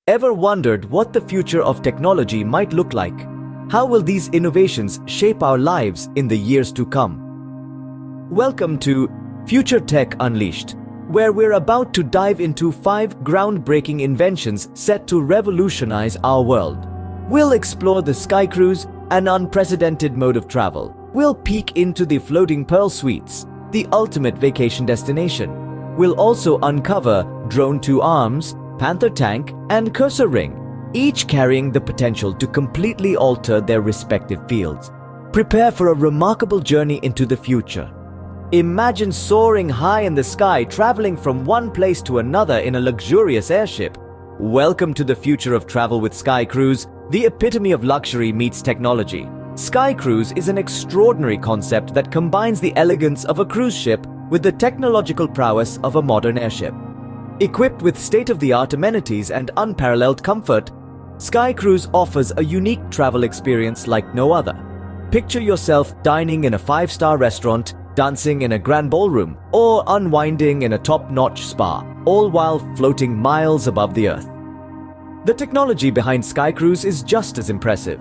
Ever wondered what the future of technology might look like? How will these innovations shape our lives in the years to come? Welcome to FutureTech Unleashed, where we're about to dive into 5 groundbreaking inventions set to revolutionize our world. We'll explore the sky cruise, an unprecedented mode of travel. We'll peek into the floating pearl suites, the ultimate vacation destination. We'll also uncover drone 2 arms, Panther tank, and cursor ring, each carrying the potential to completely alter their respective fields. Prepare for a remarkable journey into the future. Imagine soaring high in the sky, traveling from one place to another in a luxurious airship. Welcome to the future of travel with Sky Cruise, the epitome of luxury meets technology. Sky Cruise is an extraordinary concept that combines the elegance of a cruise ship with the technological prowess of a modern airship. Equipped with state-of-the-art amenities and unparalleled comfort, Sky Cruise offers a unique travel experience like no other. Picture yourself dining in a 5-star restaurant, dancing in a grand ballroom, or unwinding in a top-notch spa, all while floating miles above the earth. The technology behind Sky Cruise is just as impressive.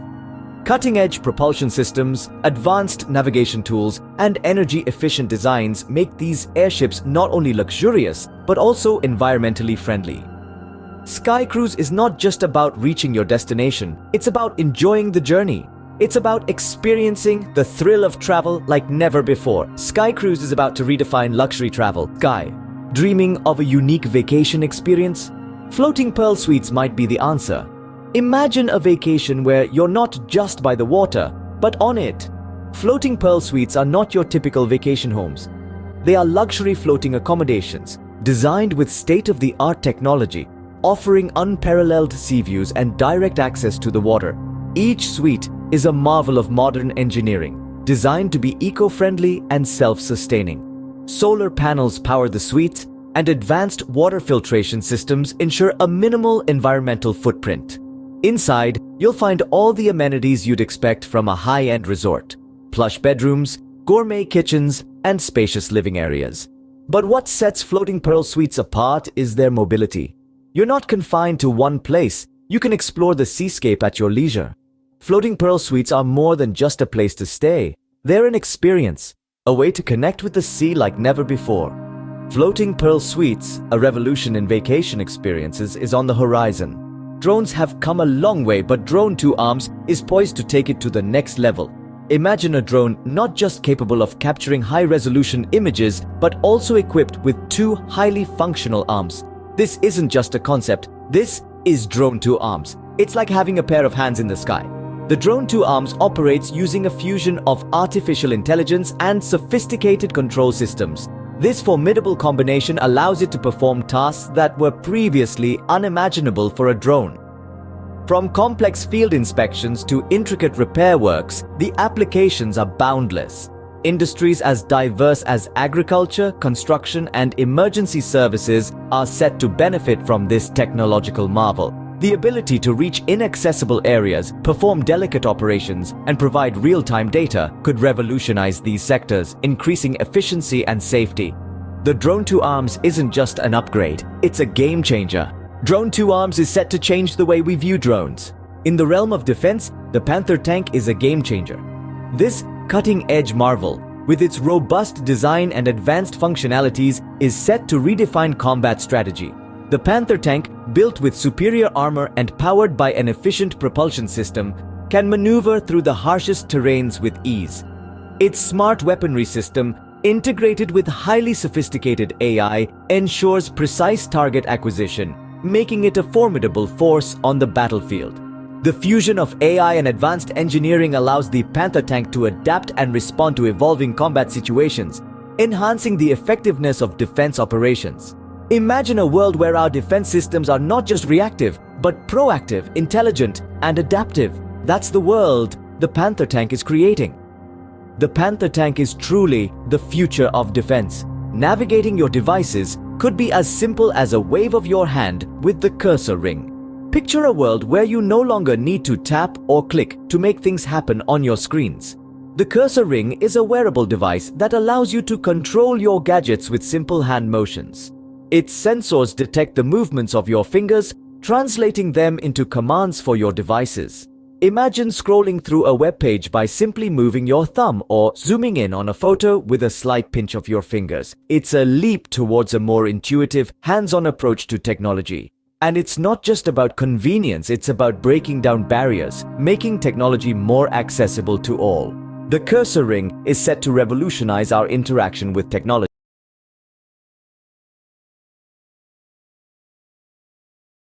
Cutting-edge propulsion systems, advanced navigation tools, and energy-efficient designs make these airships not only luxurious, but also environmentally friendly. Sky Cruise is not just about reaching your destination, it's about enjoying the journey. It's about experiencing the thrill of travel like never before. Sky Cruise is about to redefine luxury travel. Sky, dreaming of a unique vacation experience? Floating pearl suites might be the answer. Imagine a vacation where you're not just by the water, but on it. Floating pearl suites are not your typical vacation homes. They are luxury floating accommodations, designed with state-of-the-art technology, offering unparalleled sea views and direct access to the water. Each suite is a marvel of modern engineering, designed to be eco-friendly and self-sustaining. Solar panels power the suites, and advanced water filtration systems ensure a minimal environmental footprint. Inside, you'll find all the amenities you'd expect from a high-end resort: plush bedrooms, gourmet kitchens, and spacious living areas. But what sets floating pearl suites apart is their mobility. You're not confined to one place. You can explore the seascape at your leisure. Floating pearl suites are more than just a place to stay. They're an experience, a way to connect with the sea like never before. Floating pearl suites, a revolution in vacation experiences, is on the horizon. Drones have come a long way, but Drone 2 Arms is poised to take it to the next level. Imagine a drone not just capable of capturing high-resolution images, but also equipped with 2 highly functional arms. This isn't just a concept, this is Drone 2 Arms. It's like having a pair of hands in the sky. The Drone 2 Arms operates using a fusion of artificial intelligence and sophisticated control systems. This formidable combination allows it to perform tasks that were previously unimaginable for a drone. From complex field inspections to intricate repair works, the applications are boundless. Industries as diverse as agriculture, construction, and emergency services are set to benefit from this technological marvel. The ability to reach inaccessible areas, perform delicate operations, and provide real-time data could revolutionize these sectors, increasing efficiency and safety. The Drone 2 Arms isn't just an upgrade, it's a game changer. Drone 2 Arms is set to change the way we view drones. In the realm of defense, the Panther tank is a game changer. This cutting-edge marvel, with its robust design and advanced functionalities, is set to redefine combat strategy. The Panther tank, built with superior armor and powered by an efficient propulsion system, can maneuver through the harshest terrains with ease. Its smart weaponry system, integrated with highly sophisticated AI, ensures precise target acquisition, making it a formidable force on the battlefield. The fusion of AI and advanced engineering allows the Panther tank to adapt and respond to evolving combat situations, enhancing the effectiveness of defense operations. Imagine a world where our defense systems are not just reactive, but proactive, intelligent, and adaptive. That's the world the Panther tank is creating. The Panther tank is truly the future of defense. Navigating your devices could be as simple as a wave of your hand with the cursor ring. Picture a world where you no longer need to tap or click to make things happen on your screens. The cursor ring is a wearable device that allows you to control your gadgets with simple hand motions. Its sensors detect the movements of your fingers, translating them into commands for your devices. Imagine scrolling through a web page by simply moving your thumb or zooming in on a photo with a slight pinch of your fingers. It's a leap towards a more intuitive, hands-on approach to technology. And it's not just about convenience, it's about breaking down barriers, making technology more accessible to all. The cursor ring is set to revolutionize our interaction with technology.